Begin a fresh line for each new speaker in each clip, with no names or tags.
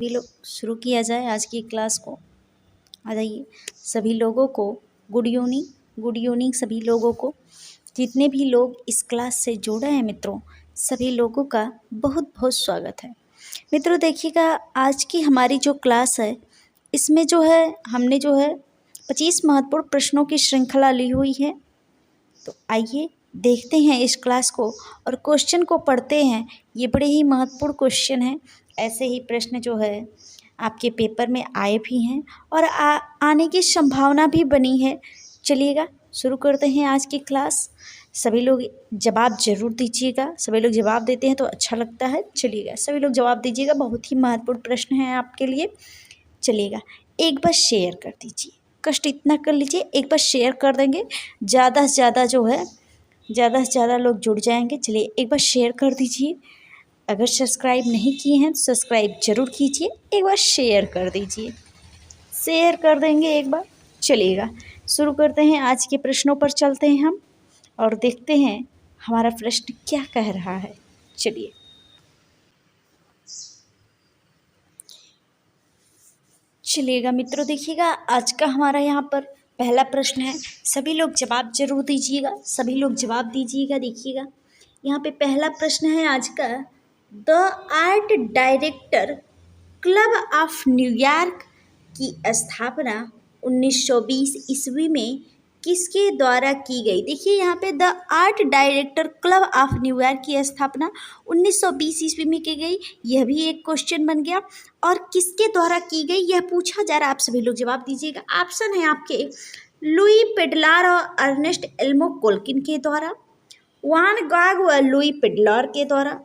सभी लोग शुरू किया जाए आज की क्लास को। आ जाइए सभी लोगों को गुड इवनिंग सभी लोगों को, जितने भी लोग इस क्लास से जुड़े हैं मित्रों, सभी लोगों का बहुत बहुत स्वागत है। मित्रों देखिएगा, आज की हमारी जो क्लास है इसमें जो है हमने 25 महत्वपूर्ण प्रश्नों की श्रृंखला ली हुई है। तो आइए देखते हैं इस क्लास को और क्वेश्चन को पढ़ते हैं। ये बड़े ही महत्वपूर्ण क्वेश्चन हैं। ऐसे ही प्रश्न जो है आपके पेपर में आए भी हैं और आने की संभावना भी बनी है। चलिएगा शुरू करते हैं आज की क्लास। सभी लोग जवाब जरूर दीजिएगा। सभी लोग जवाब देते हैं तो अच्छा लगता है। चलिएगा सभी लोग जवाब दीजिएगा, बहुत ही महत्वपूर्ण प्रश्न है आपके लिए। चलिएगा एक बार शेयर कर दीजिए, कष्ट इतना कर लीजिए, एक बार शेयर कर देंगे, ज़्यादा से ज़्यादा लोग जुड़ जाएंगे। चलिए एक बार शेयर कर दीजिए। अगर सब्सक्राइब नहीं किए हैं तो सब्सक्राइब जरूर कीजिए। एक बार शेयर कर दीजिए, शेयर कर देंगे एक बार। चलिएगा शुरू करते हैं, आज के प्रश्नों पर चलते हैं हम और देखते हैं हमारा प्रश्न क्या कह रहा है। चलिएगा मित्रों देखिएगा, आज का हमारा यहाँ पर पहला प्रश्न है। सभी लोग जवाब जरूर दीजिएगा, सभी लोग जवाब दीजिएगा। देखिएगा यहाँ पे पहला प्रश्न है आज का, the art director club of New York की स्थापना 1920 ईस्वी में किसके द्वारा की गई। देखिए यहाँ पे the art director club of New York की स्थापना 1920 ईस्वी में की गई, यह भी एक क्वेश्चन बन गया। और किसके द्वारा की गई यह पूछा जा रहा है, आप सभी लोग जवाब दीजिएगा। ऑप्शन है आपके लुई पेडलार और अर्नेस्ट एल्मो कोल्किन के द्वारा, वान गॉग व लुई पेडलार के द्वारा,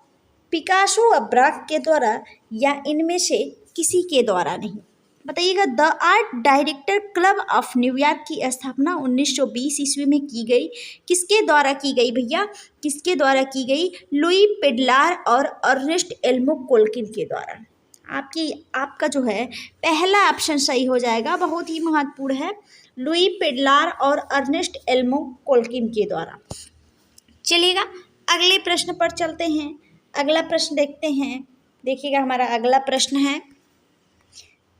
पिकासो व ब्राक के द्वारा, या इनमें से किसी के द्वारा नहीं। बताइएगा। The art director club of New York की स्थापना 1920 ईस्वी में की गई, किसके द्वारा की गई भैया, किसके द्वारा की गई? लुई पेडलार और अर्नेस्ट एल्मो कोल्किन के द्वारा। आपका जो है पहला ऑप्शन सही हो जाएगा, बहुत ही महत्वपूर्ण है, लुई पेडलार और अर्नेस्ट एल्मो कोल्किन के द्वारा। चलिएगा अगले प्रश्न पर चलते हैं, अगला प्रश्न देखते हैं। देखिएगा हमारा अगला प्रश्न है,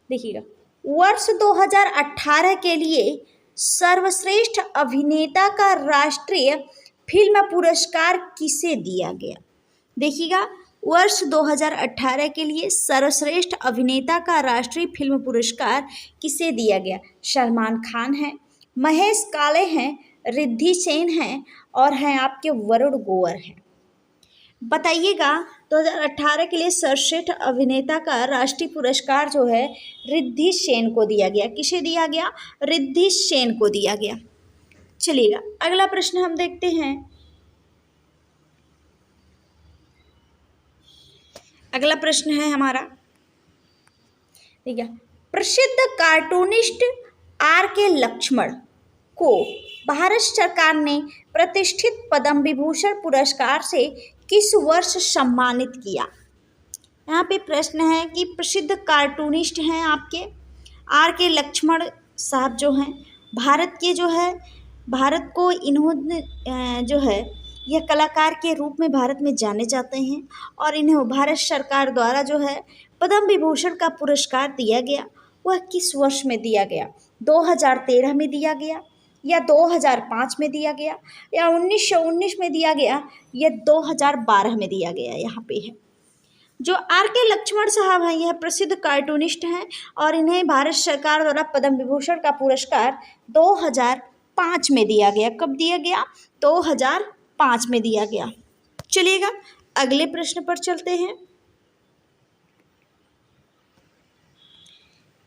देखिएगा, वर्ष 2018 के लिए सर्वश्रेष्ठ अभिनेता का राष्ट्रीय फिल्म पुरस्कार किसे दिया गया। देखिएगा वर्ष 2018 के लिए सर्वश्रेष्ठ अभिनेता का राष्ट्रीय फिल्म पुरस्कार किसे दिया गया। सलमान खान है, महेश काले हैं, रिद्धि सेन हैं और हैं आपके वरुण ग्रोवर हैं। बताइएगा 2018 के लिए सर्वश्रेष्ठ अभिनेता का राष्ट्रीय पुरस्कार जो है रिद्धि सेन को दिया गया। किसे दिया गया? रिद्धि सेन को दिया गया। चलिएगा अगला प्रश्न हम देखते हैं। अगला प्रश्न है हमारा, ठीक है, प्रसिद्ध कार्टूनिस्ट आर के लक्ष्मण को भारत सरकार ने प्रतिष्ठित पद्म विभूषण पुरस्कार से किस वर्ष सम्मानित किया। यहाँ पे प्रश्न है कि प्रसिद्ध कार्टूनिस्ट हैं आपके आर के लक्ष्मण साहब जो हैं, भारत को इन्होंने जो है यह कलाकार के रूप में भारत में जाने जाते हैं और इन्हें भारत सरकार द्वारा जो है पद्म विभूषण का पुरस्कार दिया गया। वह किस वर्ष में दिया गया? 2013 में दिया गया, या 2005 में दिया गया, या 1919 में दिया गया, या 2012 में दिया गया। यहाँ पे है जो आर के लक्ष्मण साहब हैं, यह प्रसिद्ध कार्टूनिस्ट हैं और इन्हें भारत सरकार द्वारा पद्म विभूषण का पुरस्कार 2005 में दिया गया। कब दिया गया? 2005 में दिया गया। चलिएगा अगले प्रश्न पर चलते हैं।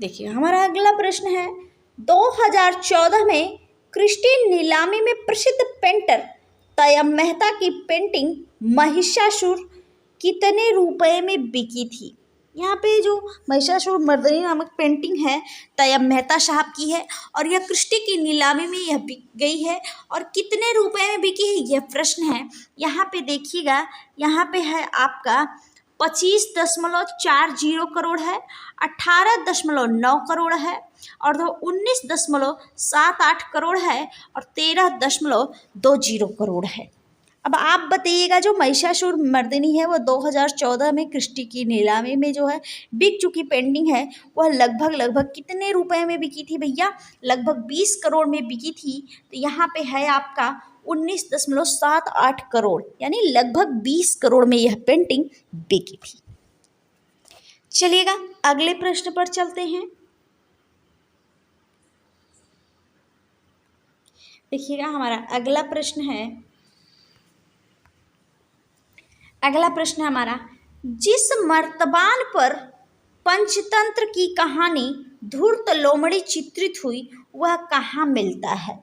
देखिए हमारा अगला प्रश्न है, 2014 में क्रिस्टी नीलामी में प्रसिद्ध पेंटर तयम मेहता की पेंटिंग महिषासुर कितने रुपए में बिकी थी। यहाँ पे जो महिषासुर मर्दनी नामक पेंटिंग है तयम मेहता साहब की है और यह क्रिस्टी की नीलामी में यह बिक गई है और कितने रुपए में बिकी है यह प्रश्न है। यहाँ पे देखिएगा, यहाँ पे है आपका 25.40 करोड़ है, 18.9 करोड़ है और 19.78 करोड़ है और 13.20 करोड़ है। अब आप बताइएगा, जो महिषासुर मर्दिनी है वो 2014 में क्रिस्टी की नीलामी में जो है बिक चुकी पेंटिंग है, वह लगभग कितने रुपए में बिकी थी भैया? लगभग 20 करोड़ में बिकी थी। तो यहाँ पे है आपका 19.78 करोड़, यानी लगभग 20 करोड़ में यह पेंटिंग बिकी थी। चलिएगा अगले प्रश्न पर चलते हैं। देखिएगा हमारा अगला प्रश्न है हमारा, जिस मर्तबान पर पंचतंत्र की कहानी धूर्त लोमड़ी चित्रित हुई वह कहाँ मिलता है?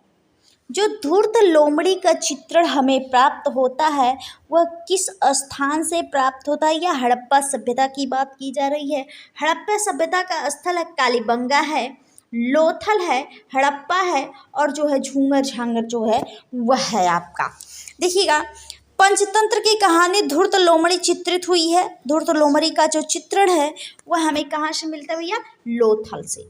जो धूर्त लोमड़ी का चित्रण हमें प्राप्त होता है वह किस स्थान से प्राप्त होता है? या हड़प्पा सभ्यता की बात की जा रही है। हड़प्पा सभ्यता का स्थल है कालीबंगा है, लोथल है, हड़प्पा है और जो है झूमर झांगर जो है वह है आपका। देखिएगा पंचतंत्र की कहानी धूर्त लोमड़ी चित्रित हुई है। धूर्त लोमड़ी का जो चित्रण है वह हमें कहाँ से मिलता है भैया? लोथल से।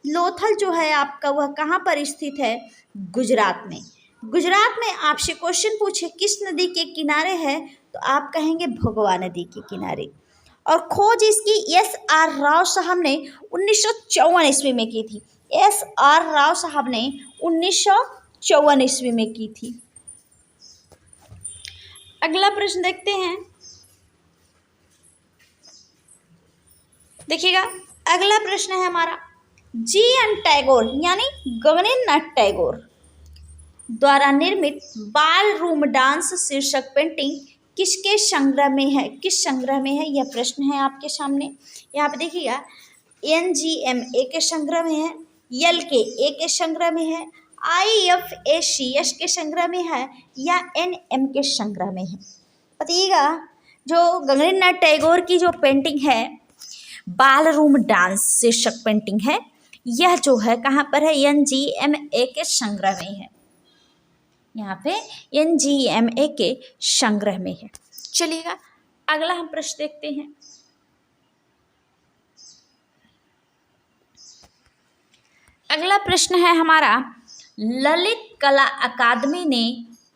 लोथल जो है आपका वह कहाँ पर स्थित है? गुजरात में। गुजरात में आपसे क्वेश्चन पूछे किस नदी के किनारे है, तो आप कहेंगे भगवा नदी के किनारे। और खोज इसकी S.R. राव साहब ने 1954 ईस्वी में की थी। S.R. राव साहब ने 1954 ईस्वी में की थी। अगला प्रश्न देखते हैं। देखिएगा अगला प्रश्न है हमारा, G.N. टैगोर यानी गगनेन्द्रनाथ टैगोर द्वारा निर्मित बाल रूम डांस शीर्षक पेंटिंग किसके संग्रह में है? किस संग्रह में है यह प्रश्न है आपके सामने। यहाँ पे देखिएगा NGMA के संग्रह में है, LKA के संग्रह में है, IFACS के संग्रह में है या NM के संग्रह में है? बताइएगा। जो गगनेन्द्रनाथ टैगोर की जो पेंटिंग है बाल रूम डांस शीर्षक पेंटिंग है, यह जो है कहाँ पर है? NGMA के संग्रह में है। यहाँ पे NGMA के संग्रह में है। चलिएगा अगला हम प्रश्न देखते हैं। अगला प्रश्न है हमारा, ललित कला अकादमी ने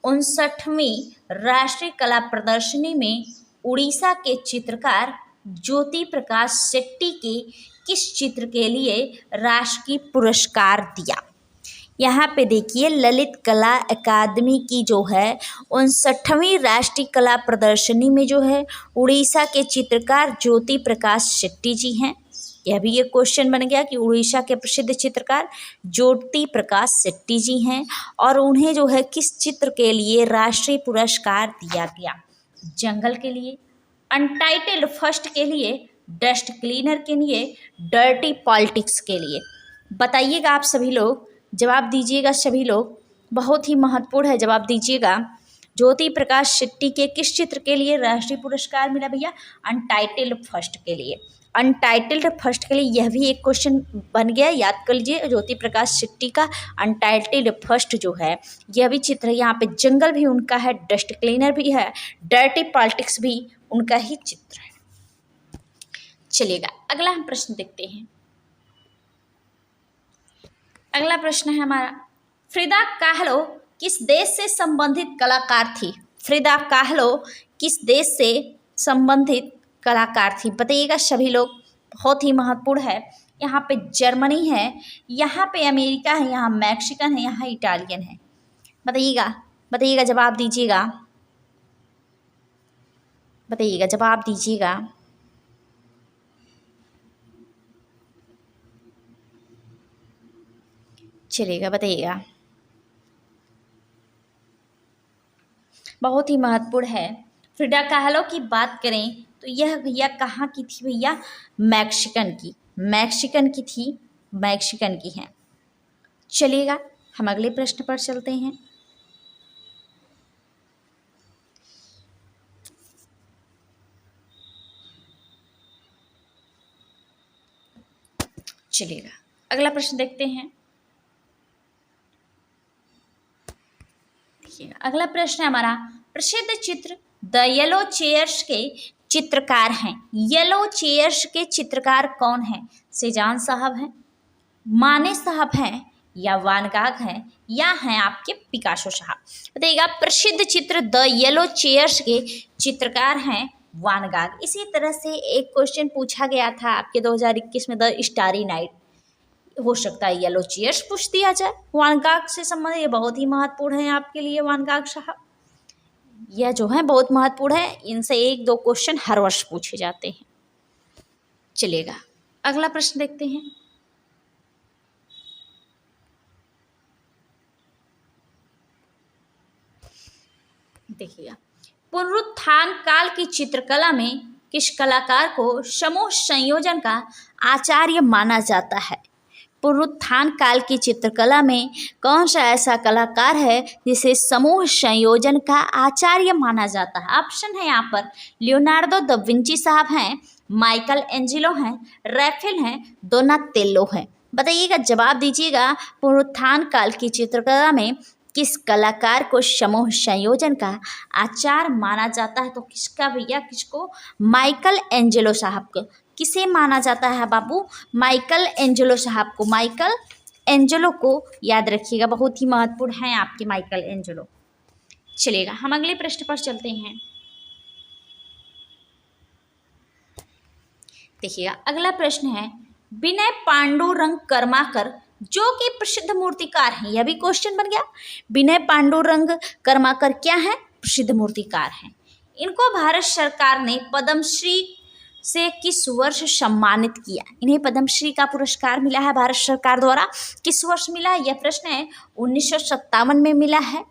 59वीं राष्ट्रीय कला प्रदर्शनी में उड़ीसा के चित्रकार ज्योति प्रकाश शेट्टी के किस चित्र के लिए राष्ट्रीय पुरस्कार दिया? यहाँ पे देखिए ललित कला अकादमी की जो है 59वीं राष्ट्रीय कला प्रदर्शनी में जो है उड़ीसा के चित्रकार ज्योति प्रकाश शेट्टी जी हैं। यह भी एक क्वेश्चन बन गया कि उड़ीसा के प्रसिद्ध चित्रकार ज्योति प्रकाश शेट्टी जी हैं और उन्हें जो है किस चित्र के लिए राष्ट्रीय पुरस्कार दिया गया? जंगल के लिए, अनटाइटल्ड फर्स्ट के लिए, डस्ट क्लीनर के लिए, डर्टी पॉलिटिक्स के लिए? बताइएगा आप सभी लोग, जवाब दीजिएगा सभी लोग, बहुत ही महत्वपूर्ण है जवाब दीजिएगा। ज्योति प्रकाश शेट्टी के किस चित्र के लिए राष्ट्रीय पुरस्कार मिला भैया? अनटाइटल्ड फर्स्ट के लिए। अनटाइटल्ड फर्स्ट के लिए यह भी एक क्वेश्चन बन गया, याद कर लीजिए। ज्योति प्रकाश शेट्टी का अनटाइटल्ड फर्स्ट जो है यह भी चित्र है। यहाँ पे जंगल भी उनका है, डस्ट क्लीनर भी है, डर्टी पॉलिटिक्स भी उनका ही चित्र है। चलिएगा अगला हम प्रश्न देखते हैं। अगला प्रश्न है हमारा, फ्रिदा काहलो किस देश से संबंधित कलाकार थी? फ्रिदा काहलो किस देश से संबंधित कलाकार थी? बताइएगा सभी लोग, बहुत ही महत्वपूर्ण है। यहाँ पे जर्मनी है, यहाँ पे अमेरिका है, यहाँ मैक्सिकन है, यहाँ इटालियन है। बताइएगा जवाब दीजिएगा, बताइएगा जवाब दीजिएगा। चलिएगा बताइएगा, बहुत ही महत्वपूर्ण है। फ्रिदा काहलो की बात करें तो यह भैया कहाँ की थी भैया? मैक्सिकन की थी, मैक्सिकन की है। चलिएगा हम अगले प्रश्न पर चलते हैं। चलिएगा अगला प्रश्न देखते हैं। अगला प्रश्न है हमारा, प्रसिद्ध चित्र द येलो चेयर्स के चित्रकार हैं। येलो चेयर्स के चित्रकार कौन हैं? सेजान साहब हैं, माने साहब हैं या वान गाग हैं या हैं आपके पिकासो साहब। बताइएगा प्रसिद्ध चित्र द येलो चेयर्स के चित्रकार हैं वान गाग। इसी तरह से एक क्वेश्चन पूछा गया था आपके 2021 में, द स्टारी नाइट, हो सकता है येलो चेयर्स पूछ दिया जाए वान गाग से संबंधित। ये बहुत ही महत्वपूर्ण है आपके लिए वान गाग साहब, यह जो है बहुत महत्वपूर्ण है, इनसे 1-2 क्वेश्चन हर वर्ष पूछे जाते हैं। चलिएगा अगला प्रश्न देखते हैं। देखिएगा पुनरुत्थान काल की चित्रकला में किस कलाकार को समूह संयोजन का आचार्य माना जाता है? पुनरुत्थान काल की चित्रकला में कौन सा ऐसा कलाकार है जिसे समूह संयोजन का आचार्य माना जाता है? ऑप्शन है यहाँ पर लियोनार्डो दा विंची साहब हैं, माइकल एंजेलो हैं, रैफेल हैं, डोनातेल्लो हैं। बताइएगा, जवाब दीजिएगा। पुनरुत्थान काल की चित्रकला में किस कलाकार को समूह संयोजन का आचार्य माना जाता है? तो किसका भैया, किसको? माइकल एंजेलो साहब को। किसे माना जाता है बाबू? माइकल एंजेलो साहब को। माइकल एंजेलो को याद रखिएगा, बहुत ही महत्वपूर्ण है आपके माइकल एंजेलो। चलिएगा हम अगले प्रश्न पर चलते हैं। देखिएगा अगला प्रश्न है, विनय पांडुरंग कर्माकर जो कि प्रसिद्ध मूर्तिकार हैं, यह भी क्वेश्चन बन गया। विनय पांडुरंग कर्माकर क्या है? प्रसिद्ध मूर्तिकार हैं। इनको भारत सरकार ने पद्मश्री से किस वर्ष सम्मानित किया? इन्हें पद्मश्री का पुरस्कार मिला है भारत सरकार द्वारा, किस वर्ष मिला है? यह प्रश्न है 1957 में मिला है,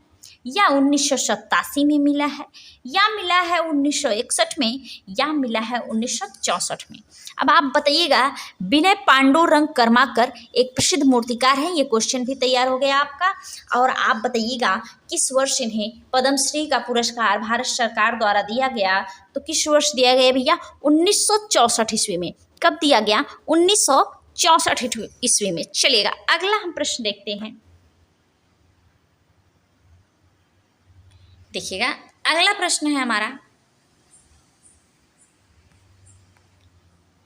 या 1987 में मिला है, या मिला है 1961 में, या मिला है 1964 में। अब आप बताइएगा, विनय पांडुरंग कर्माकर एक प्रसिद्ध मूर्तिकार हैं, ये क्वेश्चन भी तैयार हो गया आपका। और आप बताइएगा किस वर्ष इन्हें पद्मश्री का पुरस्कार भारत सरकार द्वारा दिया गया? तो किस वर्ष दिया गया भैया? 1964 ईस्वी में। कब दिया गया? 1964 ईस्वी में। चलिएगा अगला हम प्रश्न देखते हैं। देखिएगा अगला प्रश्न है हमारा,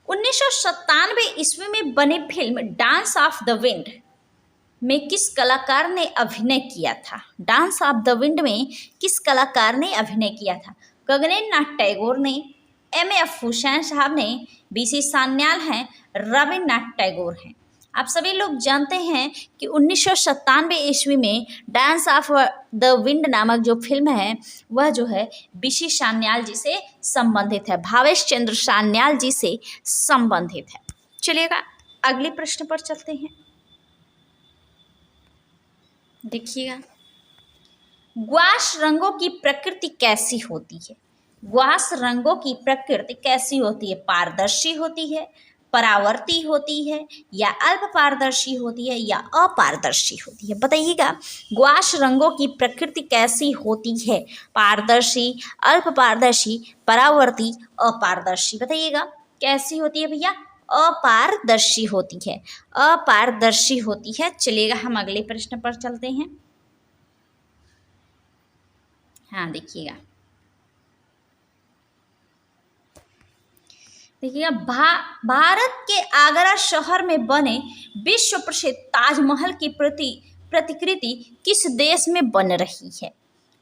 1997 ईस्वी में बनी film dance of the wind में किस कलाकार ने अभिनय किया था? डांस ऑफ द विंड में किस कलाकार ने अभिनय किया था? गगनेन्द्र नाथ टैगोर ने, M.F. हुसैन साहब ने, B.C. सान्याल हैं, रविन्द्रनाथ टैगोर हैं। आप सभी लोग जानते हैं कि 1997 ईस्वी में डांस ऑफ द विंड नामक जो फिल्म है वह जो है B.C. सान्याल जी से संबंधित है, भावेश चंद्र सान्याल जी से संबंधित है। चलिएगा अगले प्रश्न पर चलते हैं। देखिएगा, ग्वाश रंगों की प्रकृति कैसी होती है? ग्वाश रंगों की प्रकृति कैसी होती है? पारदर्शी होती है, परावर्ती होती है, या अल्प पारदर्शी होती है, या अपारदर्शी होती है? बताइएगा, ग्वाश रंगों की प्रकृति कैसी होती है? पारदर्शी, अल्प पारदर्शी, परावर्ती, अपारदर्शी। बताइएगा कैसी होती है भैया? अपारदर्शी होती है, अपारदर्शी होती है। चलिएगा हम अगले प्रश्न पर चलते हैं। हाँ देखिएगा, भारत के आगरा शहर में बने विश्व प्रसिद्ध ताजमहल की प्रतिकृति किस देश में बन रही है?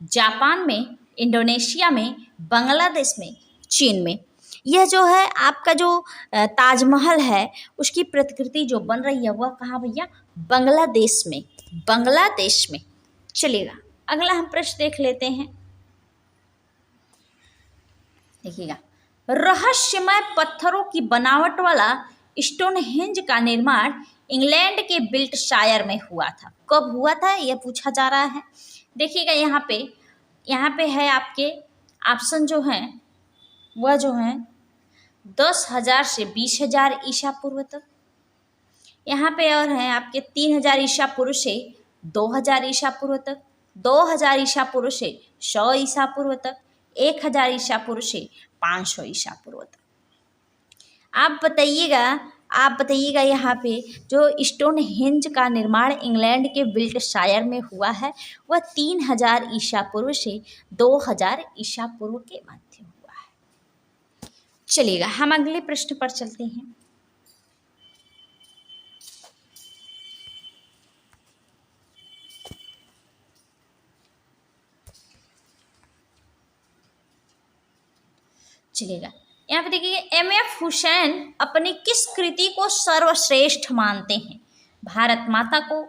जापान में, इंडोनेशिया में, बांग्लादेश में, चीन में। यह जो है आपका जो ताजमहल है उसकी प्रतिकृति जो बन रही है वह कहाँ भैया? बांग्लादेश में, बांग्लादेश में। चलिएगा अगला हम प्रश्न देख लेते हैं। देखिएगा, रहस्यमय पत्थरों की बनावट वाला स्टोनहेंज का निर्माण इंग्लैंड के बिल्टशायर में हुआ था। कब हुआ था यह पूछा जा रहा है। देखिएगा यहाँ पे है आपके ऑप्शन जो हैं वह जो हैं 10,000 से 20,000 ईसा पूर्व तक। यहाँ पे और हैं आपके 3,000 ईसा पूर्व से 2,000 ईसा पूर्व तक, 2,000 ईसा पूर्व से 100 ईसा पूर्व तक, 1,000 ईसा पूर्व से 500 ईसा पूर्व तक। आप बताइएगा यहाँ पे जो स्टोनहेंज का निर्माण इंग्लैंड के बिल्टशायर में हुआ है वह 3,000 ईसा पूर्व से 2,000 ईसा पूर्व के मध्य हुआ है। चलिएगा हम अगले प्रश्न पर चलते हैं। चलेगा। यहाँ पे देखिए एम.एफ. हुसैन अपनी किस कृति को सर्वश्रेष्ठ मानते हैं? भारत माता को,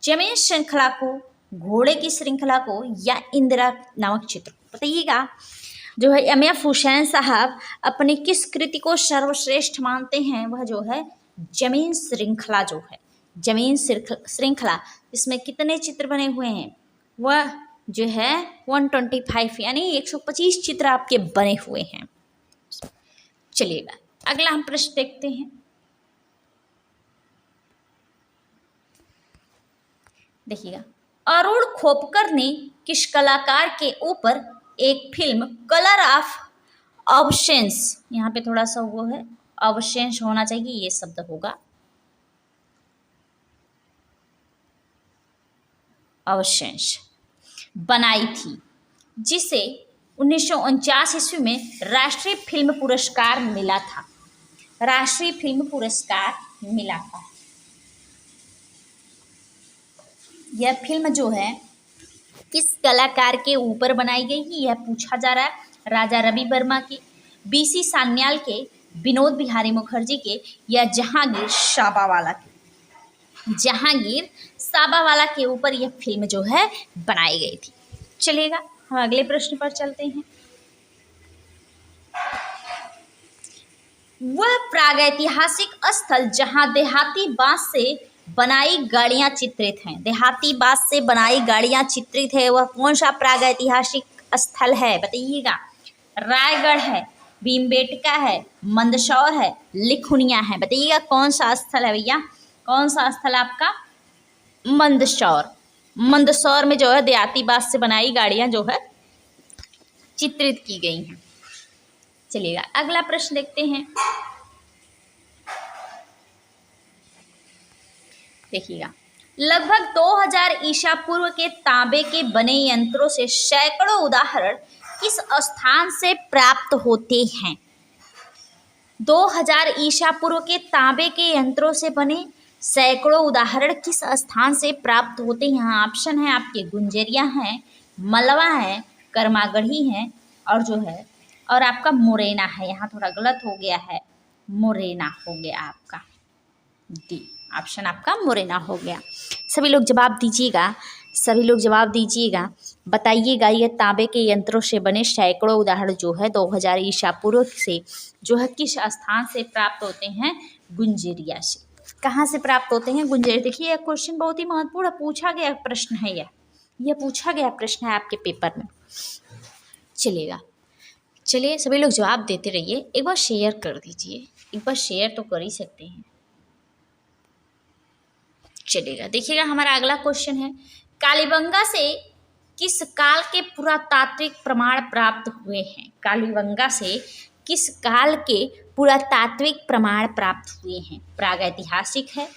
जमीन श्रृंखला को, घोड़े की श्रृंखला को, या इंदिरा नामक चित्र को? बताइएगा। जो है एम.एफ. हुसैन साहब अपनी किस कृति को सर्वश्रेष्ठ मानते हैं? वह जो है जमीन श्रृंखला जो है, जमीन श्रृंखला, इसमें कितने चित्र बने हुए हैं? वह जो है 125 यानी 125 चित्र आपके बने हुए हैं। चलिएगा अगला हम प्रश्न देखते हैं। देखिएगा, अरुण खोपकर ने किस कलाकार के ऊपर एक फिल्म कलर ऑफ अब्सेंस, यहाँ पे थोड़ा सा वो है अब्सेंस होना चाहिए, ये शब्द होगा अब्सेंस, बनाई थी, जिसे 1949 ईस्वी में राष्ट्रीय फिल्म पुरस्कार मिला था। राष्ट्रीय फिल्म पुरस्कार मिला था। यह फिल्म जो है किस कलाकार के ऊपर बनाई गई है, यह पूछा जा रहा है। राजा रवि वर्मा के, बीसी सान्याल के, विनोद बिहारी मुखर्जी के, या जहांगीर साबावाला के? जहांगीर साबावाला के ऊपर यह फिल्म जो है बनाई गई थी। चलिएगा हम अगले प्रश्न पर चलते हैं। वह प्रागैतिहासिक स्थल जहां देहाती बांस से बनाई गाड़ियां चित्रित हैं, देहाती बांस से बनाई गाड़ियां चित्रित है, वह कौन सा प्रागैतिहासिक स्थल है? बताइएगा। रायगढ़ है, भीमबेटका है, मंदसौर है, लिखुनिया है? बताइएगा कौन सा स्थल है भैया? कौन सा स्थल आपका? मंदसौर। मंदसौर में जो है देहाती बांस से बनाई गाड़ियां जो है चित्रित की गई हैं। चलिएगा अगला प्रश्न देखते हैं। देखिएगा, लगभग 2000 ईसा पूर्व के तांबे के बने यंत्रों से सैकड़ों उदाहरण किस स्थान से प्राप्त होते हैं? 2000 ईसा पूर्व के तांबे के यंत्रों से बने सैकड़ों उदाहरण किस स्थान से प्राप्त होते हैं? यहाँ ऑप्शन है आपके गुंजेरिया है, मलवा है, कर्मागढ़ी है, और जो है और आपका मुरैना है। यहाँ थोड़ा गलत हो गया है, मुरैना हो गया आपका, डी ऑप्शन आपका मुरैना हो गया। सभी लोग जवाब दीजिएगा, सभी लोग जवाब दीजिएगा, बताइएगा ये तांबे के यंत्रों से बने सैकड़ों उदाहरण जो है 2000 ईसा पूर्व से जो है किस स्थान से प्राप्त होते हैं? गुंजेरिया से। कहाँ से प्राप्त होते हैं? गुंजेरिया। देखिए यह क्वेश्चन बहुत ही महत्वपूर्ण पूछा गया प्रश्न है, यह पूछा गया प्रश्न है आपके पेपर में। चलिएगा, चलिए सभी लोग जवाब देते रहिए। एक बार शेयर कर दीजिए, एक बार शेयर तो कर ही सकते हैं। चलिएगा देखिएगा हमारा अगला क्वेश्चन है, कालीबंगा से किस काल के पुरातात्विक प्रमाण प्राप्त हुए हैं? कालीबंगा से किस काल के पुरातात्विक प्रमाण प्राप्त हुए हैं? प्रागैतिहासिक है,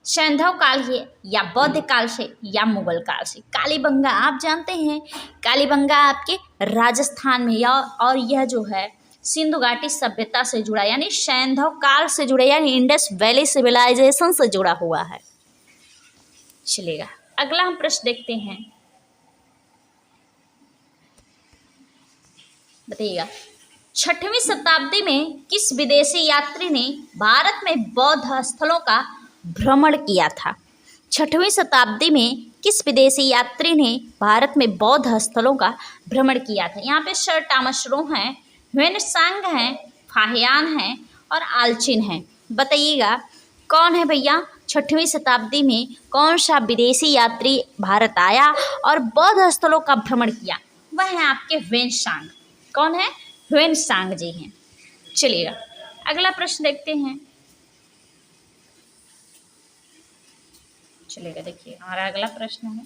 सैंधव काल है, या बौद्ध काल से, या मुगल काल से? कालीबंगा आप जानते हैं, कालीबंगा आपके राजस्थान में, या और यह जो है सिंधु घाटी सभ्यता से जुड़ा यानी सैंधव काल से जुड़ा यानी इंडस वैली सिविलाइजेशन से जुड़ा हुआ है। चलेगा अगला हम प्रश्न देखते हैं। बताइएगा, 6वीं शताब्दी में किस विदेशी यात्री ने भारत में बौद्ध स्थलों का भ्रमण किया था? 6वीं शताब्दी में किस विदेशी यात्री ने भारत में बौद्ध स्थलों का भ्रमण किया था? यहाँ पे सर टॉमस रो हैं, ह्वेन-त्सांग हैं, फाहियान हैं, और आलचिन हैं। बताइएगा कौन है भैया? 6वीं शताब्दी में कौन सा विदेशी यात्री भारत आया और बौद्ध स्थलों का भ्रमण किया? वह है आपके ह्वेन-त्सांग। कौन है? ह्वेन-त्सांग जी हैं। चलिएगा अगला प्रश्न देखते हैं। चलिएगा देखिए हमारा अगला प्रश्न है,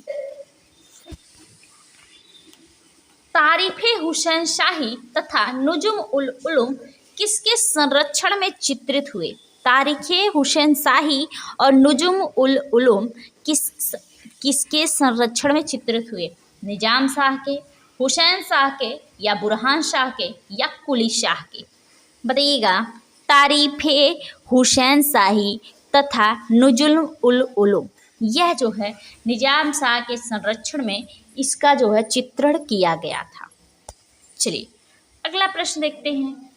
तारीफ़े हुसैन शाही तथा नुजुम उल उलूम किसके संरक्षण में चित्रित हुए? तारीख़े हुसैन शाही और नुजुम उल उलूम किसके संरक्षण में चित्रित हुए? निजाम शाह के, हुसैन शाह के, या बुरहान शाह के, या कुली शाह के? बताइएगा। तारीफ़े हुसैन शाही तथा नुजुम उल उलूम यह जो है निजाम शाह के संरक्षण में इसका जो है चित्रण किया गया था। चलिए अगला प्रश्न देखते हैं।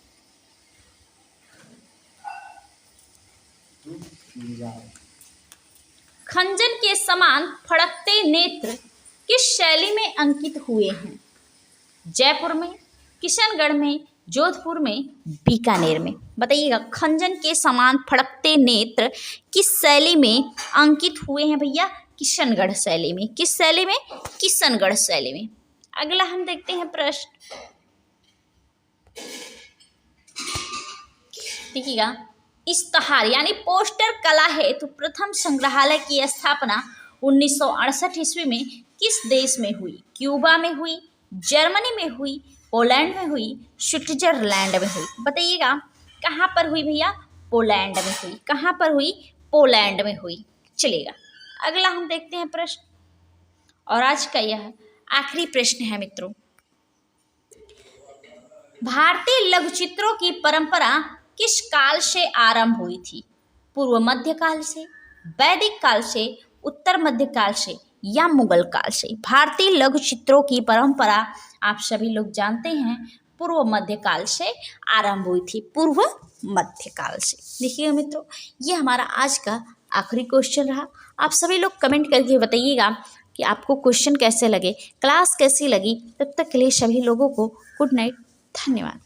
खंजन के समान फड़कते नेत्र किस शैली में अंकित हुए हैं? जयपुर में, किशनगढ़ में, जोधपुर में, बीकानेर में। बताइएगा, खंजन के समान फड़कते नेत्र किस शैली में अंकित हुए हैं भैया? किशनगढ़ शैली में। किस शैली में? किशनगढ़ शैली में। अगला हम देखते हैं प्रश्न, देखिएगा, इश्तहार यानी पोस्टर कला हेतु प्रथम संग्रहालय की स्थापना 1968 ईस्वी में किस देश में हुई? क्यूबा में हुई, जर्मनी में हुई, पोलैंड में हुई, स्विट्जरलैंड में हुई। बताइएगा, कहाँ पर हुई भैया? पोलैंड में हुई। कहाँ पर हुई? पोलैंड में हुई। चलिएगा, अगला हम देखते हैं प्रश्न, और आज का यह आखिरी प्रश्न है मित्रों। भारतीय लघुचित्रों की परंपरा किस काल से आरंभ हुई थी? पूर्व मध्य काल से, वैदिक काल से, उत्तर मध्य काल से या मुगल काल से? भारतीय लघु चित्रों की परंपरा आप सभी लोग जानते हैं पूर्व मध्य काल से आरंभ हुई थी। पूर्व मध्य काल से। देखिएगा मित्रों, ये हमारा आज का आखिरी क्वेश्चन रहा। आप सभी लोग कमेंट करके बताइएगा कि आपको क्वेश्चन कैसे लगे, क्लास कैसी लगी। तब तक के लिए सभी लोगों को गुड नाइट, धन्यवाद।